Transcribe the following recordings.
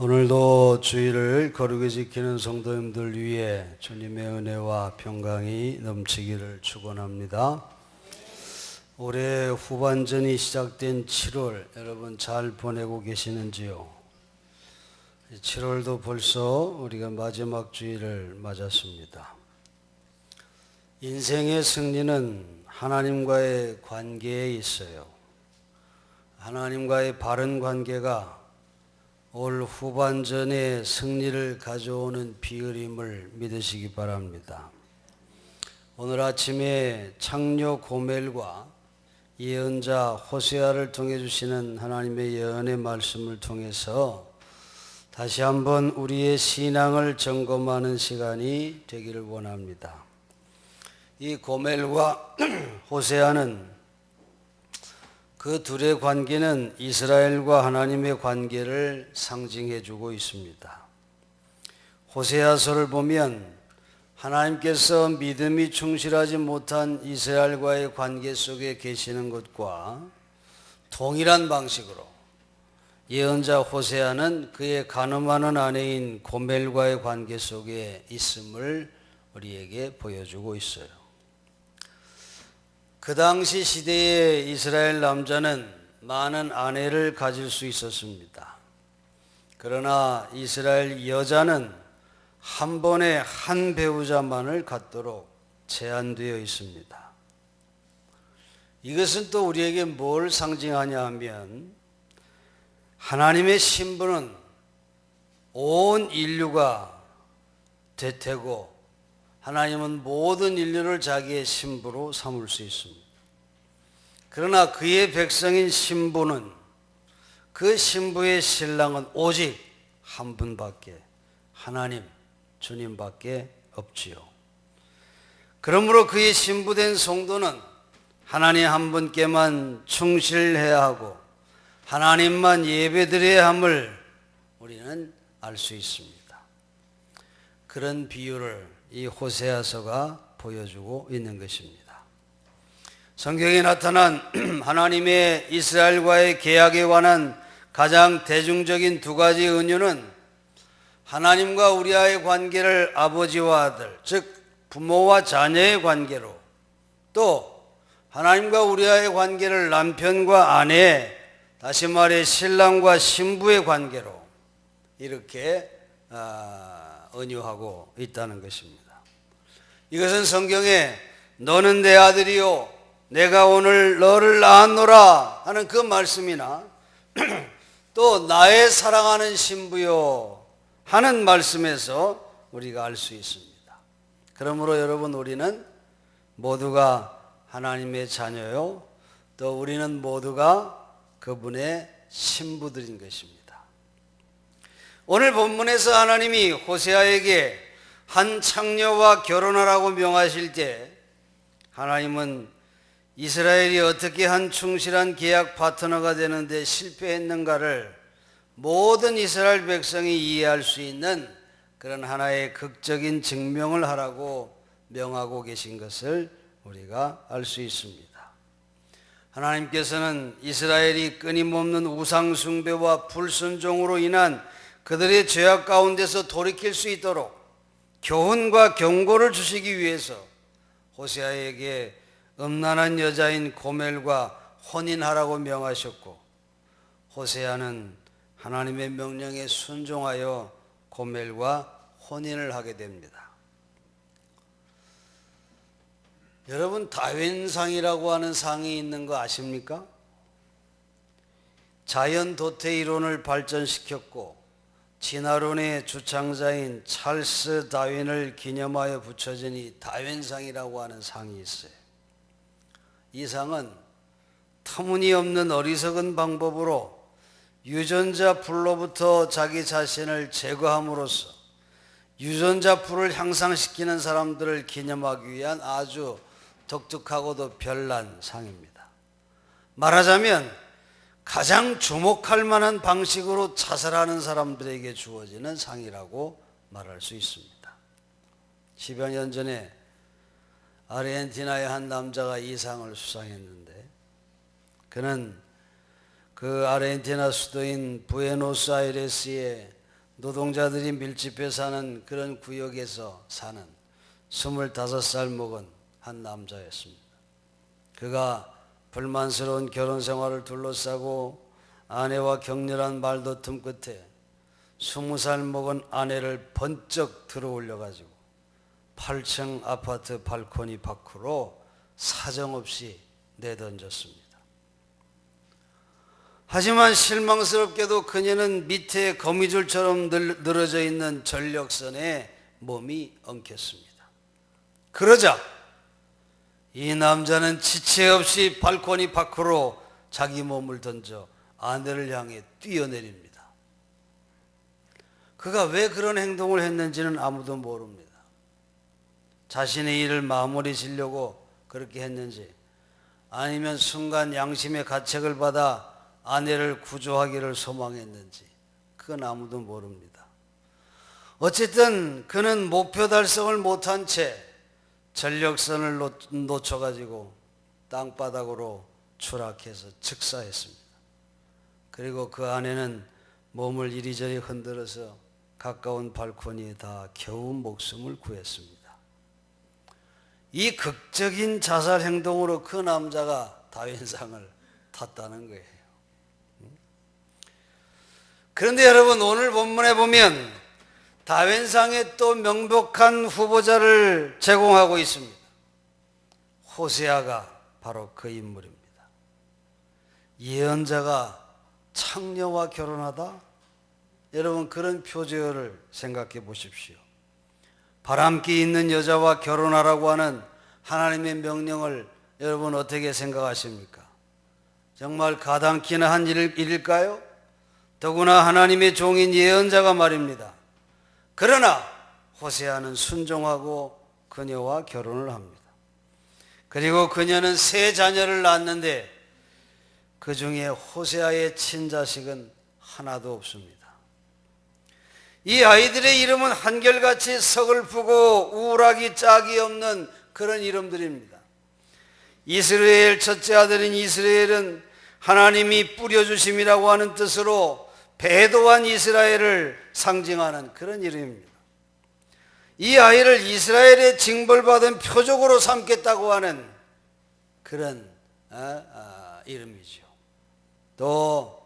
오늘도 주일을 거룩히 지키는 성도님들 위해 주님의 은혜와 평강이 넘치기를 축원합니다. 올해 후반전이 시작된 7월 여러분 잘 보내고 계시는지요? 7월도 벌써 우리가 마지막 주일을 맞았습니다. 인생의 승리는 하나님과의 관계에 있어요. 하나님과의 바른 관계가 올 후반전에 승리를 가져오는 비결임을 믿으시기 바랍니다. 오늘 아침에 창녀 고멜과 예언자 호세아를 통해 주시는 하나님의 예언의 말씀을 통해서 다시 한번 우리의 신앙을 점검하는 시간이 되기를 원합니다. 이 고멜과 호세아는 그 둘의 관계는 이스라엘과 하나님의 관계를 상징해 주고 있습니다. 호세아서를 보면 하나님께서 믿음이 충실하지 못한 이스라엘과의 관계 속에 계시는 것과 동일한 방식으로 예언자 호세아는 그의 가늠하는 아내인 고멜과의 관계 속에 있음을 우리에게 보여주고 있어요. 그 당시 시대의 이스라엘 남자는 많은 아내를 가질 수 있었습니다. 그러나 이스라엘 여자는 한 번에 한 배우자만을 갖도록 제한되어 있습니다. 이것은 또 우리에게 뭘 상징하냐 하면 하나님의 신부는 온 인류가 되고 하나님은 모든 인류를 자기의 신부로 삼을 수 있습니다. 그러나 그의 백성인 신부는 그 신부의 신랑은 오직 한 분밖에 하나님 주님밖에 없지요. 그러므로 그의 신부된 성도는 하나님 한 분께만 충실해야 하고 하나님만 예배드려야 함을 우리는 알 수 있습니다. 그런 비유를 이 호세아서가 보여주고 있는 것입니다. 성경에 나타난 하나님의 이스라엘과의 계약에 관한 가장 대중적인 두 가지 은유는 하나님과 우리와의 관계를 아버지와 아들, 즉 부모와 자녀의 관계로, 또 하나님과 우리와의 관계를 남편과 아내, 다시 말해 신랑과 신부의 관계로 이렇게 은유하고 있다는 것입니다. 이것은 성경에 너는 내 아들이요 내가 오늘 너를 낳았노라 하는 그 말씀이나 또 나의 사랑하는 신부요 하는 말씀에서 우리가 알 수 있습니다. 그러므로 여러분 우리는 모두가 하나님의 자녀요 또 우리는 모두가 그분의 신부들인 것입니다. 오늘 본문에서 하나님이 호세아에게 한 창녀와 결혼하라고 명하실 때 하나님은 이스라엘이 어떻게 한 충실한 계약 파트너가 되는데 실패했는가를 모든 이스라엘 백성이 이해할 수 있는 그런 하나의 극적인 증명을 하라고 명하고 계신 것을 우리가 알 수 있습니다. 하나님께서는 이스라엘이 끊임없는 우상 숭배와 불순종으로 인한 그들의 죄악 가운데서 돌이킬 수 있도록 교훈과 경고를 주시기 위해서 호세아에게 음란한 여자인 고멜과 혼인하라고 명하셨고 호세아는 하나님의 명령에 순종하여 고멜과 혼인을 하게 됩니다. 여러분 다윈상이라고 하는 상이 있는 거 아십니까? 자연 도태 이론을 발전시켰고 진화론의 주창자인 찰스 다윈을 기념하여 붙여진 이 다윈상이라고 하는 상이 있어요. 이 상은 터무니없는 어리석은 방법으로 유전자 풀로부터 자기 자신을 제거함으로써 유전자 풀을 향상시키는 사람들을 기념하기 위한 아주 독특하고도 별난 상입니다. 말하자면 가장 주목할 만한 방식으로 자살하는 사람들에게 주어지는 상이라고 말할 수 있습니다. 10여 년 전에 아르헨티나의 한 남자가 이 상을 수상했는데 그는 그 아르헨티나 수도인 부에노스아이레스의 노동자들이 밀집해 사는 그런 구역에서 사는 25살 먹은 한 남자였습니다. 그가 불만스러운 결혼 생활을 둘러싸고 아내와 격렬한 말다툼 끝에 20살 먹은 아내를 번쩍 들어올려 가지고 8층 아파트 발코니 밖으로 사정없이 내던졌습니다. 하지만 실망스럽게도 그녀는 밑에 거미줄처럼 늘어져 있는 전력선에 몸이 엉켰습니다. 그러자 이 남자는 지체 없이 발코니 밖으로 자기 몸을 던져 아내를 향해 뛰어내립니다. 그가 왜 그런 행동을 했는지는 아무도 모릅니다. 자신의 일을 마무리 지려고 그렇게 했는지, 아니면 순간 양심의 가책을 받아 아내를 구조하기를 소망했는지, 그건 아무도 모릅니다. 어쨌든 그는 목표 달성을 못한 채 전력선을 놓쳐가지고 땅바닥으로 추락해서 즉사했습니다. 그리고 그 아내는 몸을 이리저리 흔들어서 가까운 발코니에 닿아 겨우 목숨을 구했습니다. 이 극적인 자살 행동으로 그 남자가 다윈상을 탔다는 거예요. 그런데 여러분, 오늘 본문에 보면 다윈상에 또 명백한 후보자를 제공하고 있습니다. 호세아가 바로 그 인물입니다. 예언자가 창녀와 결혼하다? 여러분, 그런 표제어를 생각해 보십시오. 바람기 있는 여자와 결혼하라고 하는 하나님의 명령을 여러분 어떻게 생각하십니까? 정말 가당키나 한 일일까요? 더구나 하나님의 종인 예언자가 말입니다. 그러나 호세아는 순종하고 그녀와 결혼을 합니다. 그리고 그녀는 세 자녀를 낳았는데 그 중에 호세아의 친자식은 하나도 없습니다. 이 아이들의 이름은 한결같이 서글프고 우울하기 짝이 없는 그런 이름들입니다. 이스라엘 첫째 아들인 이스라엘은 하나님이 뿌려주심이라고 하는 뜻으로 배도한 이스라엘을 상징하는 그런 이름입니다. 이 아이를 이스라엘의 징벌받은 표적으로 삼겠다고 하는 그런 이름이죠. 또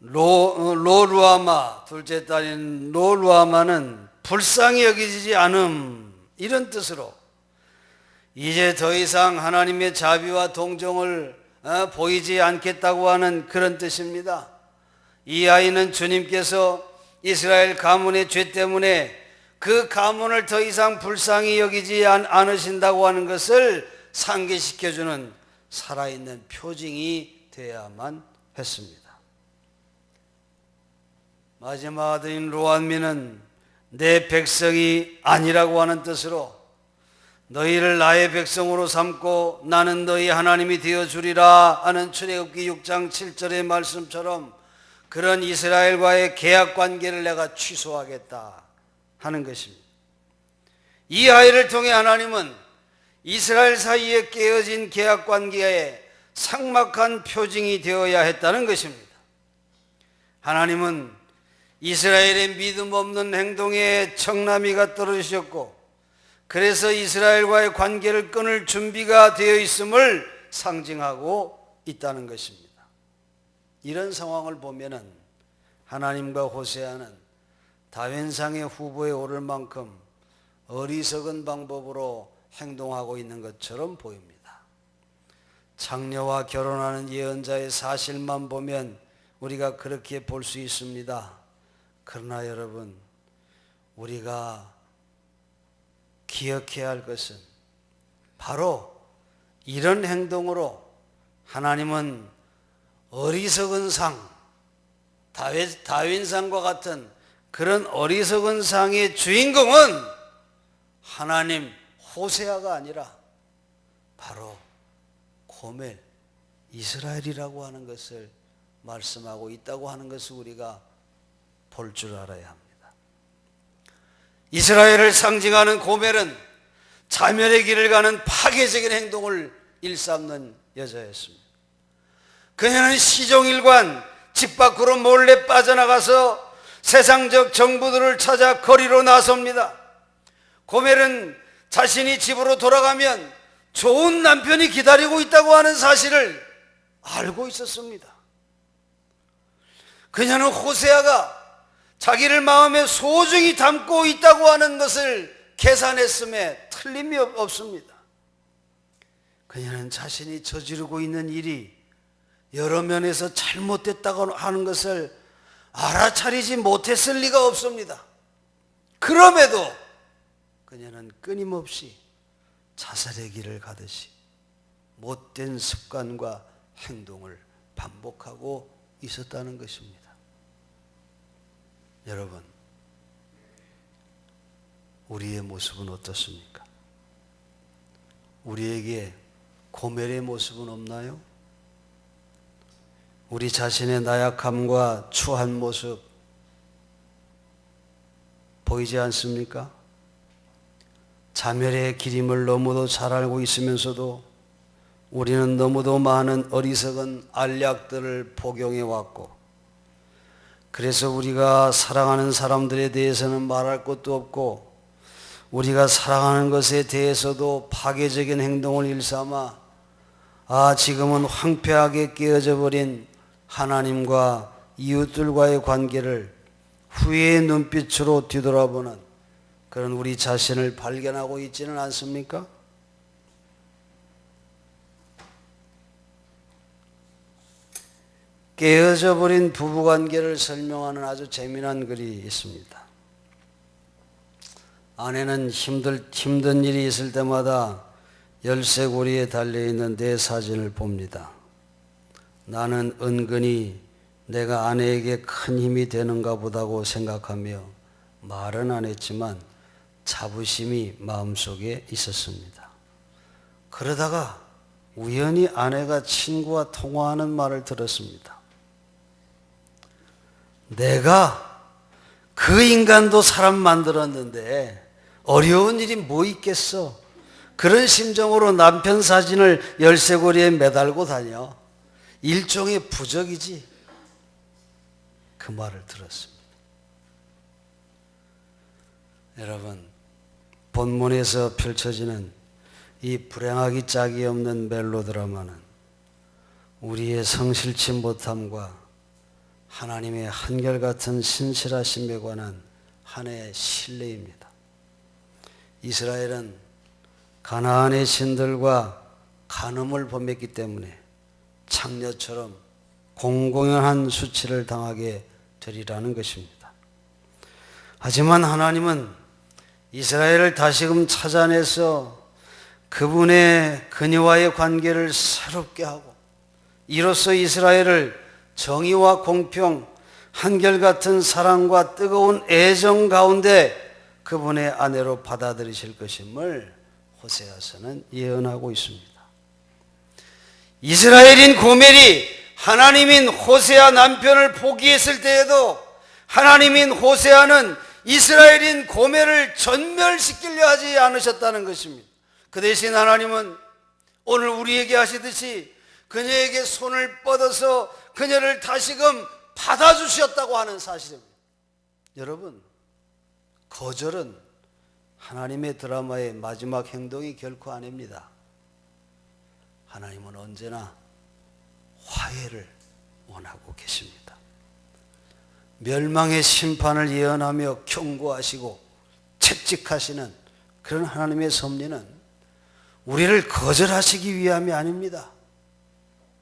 로루아마, 둘째 딸인 로루아마는 불쌍히 여기지 않음, 이런 뜻으로 이제 더 이상 하나님의 자비와 동정을 보이지 않겠다고 하는 그런 뜻입니다. 이 아이는 주님께서 이스라엘 가문의 죄 때문에 그 가문을 더 이상 불쌍히 여기지 않으신다고 하는 것을 상기시켜주는 살아있는 표징이 되어야만 했습니다. 마지막 아들인 로암미는 내 백성이 아니라고 하는 뜻으로 너희를 나의 백성으로 삼고 나는 너희 하나님이 되어주리라 하는 출애굽기 6장 7절의 말씀처럼 그런 이스라엘과의 계약 관계를 내가 취소하겠다 하는 것입니다. 이 아이를 통해 하나님은 이스라엘 사이에 깨어진 계약 관계에 삭막한 표징이 되어야 했다는 것입니다. 하나님은 이스라엘의 믿음 없는 행동에 청나미가 떨어지셨고 그래서 이스라엘과의 관계를 끊을 준비가 되어 있음을 상징하고 있다는 것입니다. 이런 상황을 보면은 하나님과 호세아는 다윈상의 후보에 오를 만큼 어리석은 방법으로 행동하고 있는 것처럼 보입니다. 창녀와 결혼하는 예언자의 사실만 보면 우리가 그렇게 볼 수 있습니다. 그러나 여러분, 우리가 기억해야 할 것은 바로 이런 행동으로 하나님은 어리석은 상, 다윈상과 같은 그런 어리석은 상의 주인공은 하나님 호세아가 아니라 바로 고멜 이스라엘이라고 하는 것을 말씀하고 있다고 하는 것을 우리가 볼 줄 알아야 합니다. 이스라엘을 상징하는 고멜은 자멸의 길을 가는 파괴적인 행동을 일삼는 여자였습니다. 그녀는 시종일관 집 밖으로 몰래 빠져나가서 세상적 정부들을 찾아 거리로 나섭니다. 고멜은 자신이 집으로 돌아가면 좋은 남편이 기다리고 있다고 하는 사실을 알고 있었습니다. 그녀는 호세아가 자기를 마음에 소중히 담고 있다고 하는 것을 계산했음에 틀림이 없습니다. 그녀는 자신이 저지르고 있는 일이 여러 면에서 잘못됐다고 하는 것을 알아차리지 못했을 리가 없습니다. 그럼에도 그녀는 끊임없이 자살의 길을 가듯이 못된 습관과 행동을 반복하고 있었다는 것입니다. 여러분, 우리의 모습은 어떻습니까? 우리에게 고멜의 모습은 없나요? 우리 자신의 나약함과 추한 모습 보이지 않습니까? 자멸의 기림을 너무도 잘 알고 있으면서도 우리는 너무도 많은 어리석은 알약들을 복용해 왔고, 그래서 우리가 사랑하는 사람들에 대해서는 말할 것도 없고, 우리가 사랑하는 것에 대해서도 파괴적인 행동을 일삼아 지금은 황폐하게 깨어져 버린 하나님과 이웃들과의 관계를 후회의 눈빛으로 뒤돌아보는 그런 우리 자신을 발견하고 있지는 않습니까? 깨어져 버린 부부관계를 설명하는 아주 재미난 글이 있습니다. 아내는 힘든 일이 있을 때마다 열쇠고리에 달려있는 내 사진을 봅니다. 나는 은근히 내가 아내에게 큰 힘이 되는가 보다고 생각하며 말은 안 했지만 자부심이 마음속에 있었습니다. 그러다가 우연히 아내가 친구와 통화하는 말을 들었습니다. 내가 그 인간도 사람 만들었는데 어려운 일이 뭐 있겠어? 그런 심정으로 남편 사진을 열쇠고리에 매달고 다녀. 일종의 부적이지. 그 말을 들었습니다. 여러분, 본문에서 펼쳐지는 이 불행하기 짝이 없는 멜로드라마는 우리의 성실치 못함과 하나님의 한결같은 신실하심에 관한 하나의 신뢰입니다. 이스라엘은 가나안의 신들과 간음을 범했기 때문에 창녀처럼 공공연한 수치를 당하게 되리라는 것입니다. 하지만 하나님은 이스라엘을 다시금 찾아내서 그분의 그녀와의 관계를 새롭게 하고 이로써 이스라엘을 정의와 공평, 한결같은 사랑과 뜨거운 애정 가운데 그분의 아내로 받아들이실 것임을 호세아서는 예언하고 있습니다. 이스라엘인 고멜이 하나님인 호세아 남편을 포기했을 때에도 하나님인 호세아는 이스라엘인 고멜을 전멸시키려 하지 않으셨다는 것입니다. 그 대신 하나님은 오늘 우리에게 하시듯이 그녀에게 손을 뻗어서 그녀를 다시금 받아주셨다고 하는 사실입니다. 여러분, 거절은 하나님의 드라마의 마지막 행동이 결코 아닙니다. 하나님은 언제나 화해를 원하고 계십니다. 멸망의 심판을 예언하며 경고하시고 채찍하시는 그런 하나님의 섭리는 우리를 거절하시기 위함이 아닙니다.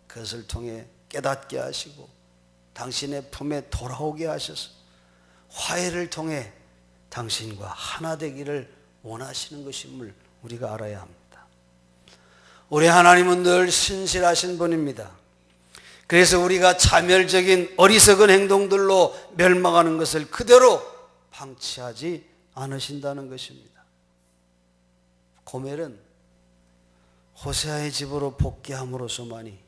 그것을 통해 깨닫게 하시고 당신의 품에 돌아오게 하셔서 화해를 통해 당신과 하나 되기를 원하시는 것임을 우리가 알아야 합니다. 우리 하나님은 늘 신실하신 분입니다. 그래서 우리가 자멸적인 어리석은 행동들로 멸망하는 것을 그대로 방치하지 않으신다는 것입니다. 고멜은 호세아의 집으로 복귀함으로써만이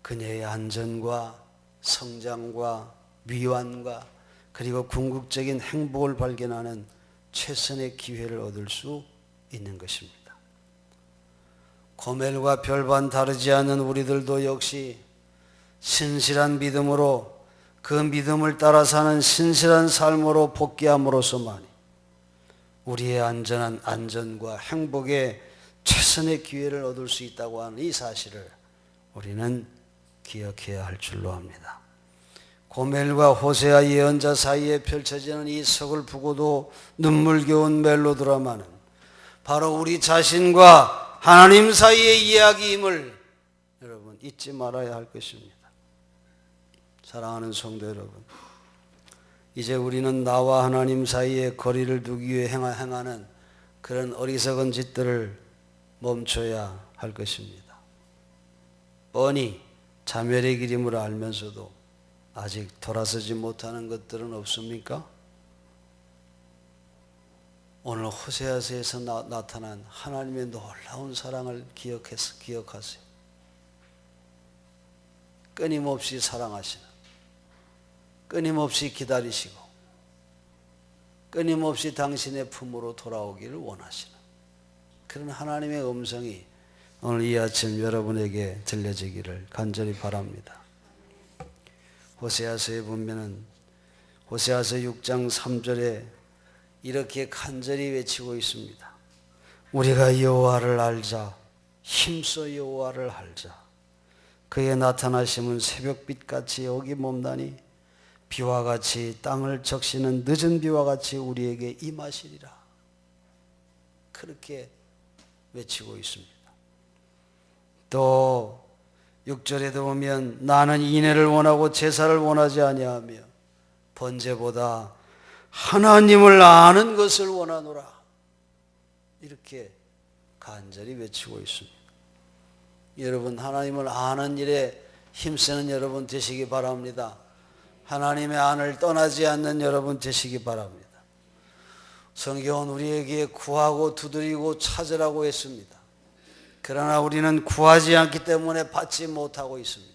그녀의 안전과 성장과 위안과 그리고 궁극적인 행복을 발견하는 최선의 기회를 얻을 수 있는 것입니다. 고멜과 별반 다르지 않은 우리들도 역시 신실한 믿음으로 그 믿음을 따라 사는 신실한 삶으로 복귀함으로써만이 우리의 안전한 안전과 행복의 최선의 기회를 얻을 수 있다고 하는 이 사실을 우리는 기억해야 할 줄로 압니다. 고멜과 호세아 예언자 사이에 펼쳐지는 이 서글프고도 눈물겨운 멜로 드라마는 바로 우리 자신과 하나님 사이의 이야기임을 여러분 잊지 말아야 할 것입니다. 사랑하는 성도 여러분, 이제 우리는 나와 하나님 사이에 거리를 두기 위해 행하는 그런 어리석은 짓들을 멈춰야 할 것입니다. 뻔히 자멸의 길임을 알면서도 아직 돌아서지 못하는 것들은 없습니까? 오늘 호세아서에서 나타난 하나님의 놀라운 사랑을 기억하세요. 끊임없이 사랑하시는, 끊임없이 기다리시고 끊임없이 당신의 품으로 돌아오기를 원하시는 그런 하나님의 음성이 오늘 이 아침 여러분에게 들려지기를 간절히 바랍니다. 호세아서에 보면은 호세아서 6장 3절에 이렇게 간절히 외치고 있습니다. 우리가 여호와를 알자, 힘써 여호와를 알자. 그의 나타나심은 새벽빛같이 어김없나니 비와 같이 땅을 적시는 늦은 비와 같이 우리에게 임하시리라. 그렇게 외치고 있습니다. 또 6절에도 보면 나는 인애를 원하고 제사를 원하지 아니하며 번제보다 하나님을 아는 것을 원하노라. 이렇게 간절히 외치고 있습니다. 여러분, 하나님을 아는 일에 힘쓰는 여러분 되시기 바랍니다. 하나님의 안을 떠나지 않는 여러분 되시기 바랍니다. 성경은 우리에게 구하고 두드리고 찾으라고 했습니다. 그러나 우리는 구하지 않기 때문에 받지 못하고 있습니다.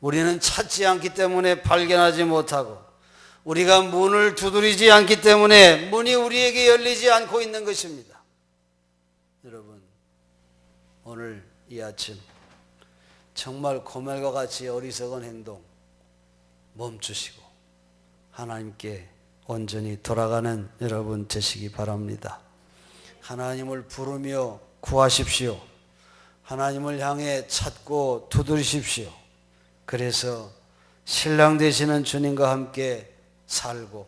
우리는 찾지 않기 때문에 발견하지 못하고, 우리가 문을 두드리지 않기 때문에 문이 우리에게 열리지 않고 있는 것입니다. 여러분, 오늘 이 아침 정말 고멜과 같이 어리석은 행동 멈추시고 하나님께 온전히 돌아가는 여러분 되시기 바랍니다. 하나님을 부르며 구하십시오. 하나님을 향해 찾고 두드리십시오. 그래서 신랑 되시는 주님과 함께 살고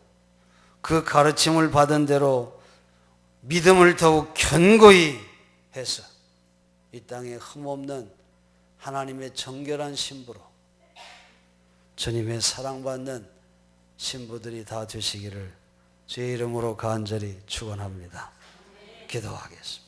그 가르침을 받은 대로 믿음을 더욱 견고히 해서 이 땅에 흠없는 하나님의 정결한 신부로 주님의 사랑받는 신부들이 다 되시기를 주의 이름으로 간절히 축원합니다. 기도하겠습니다.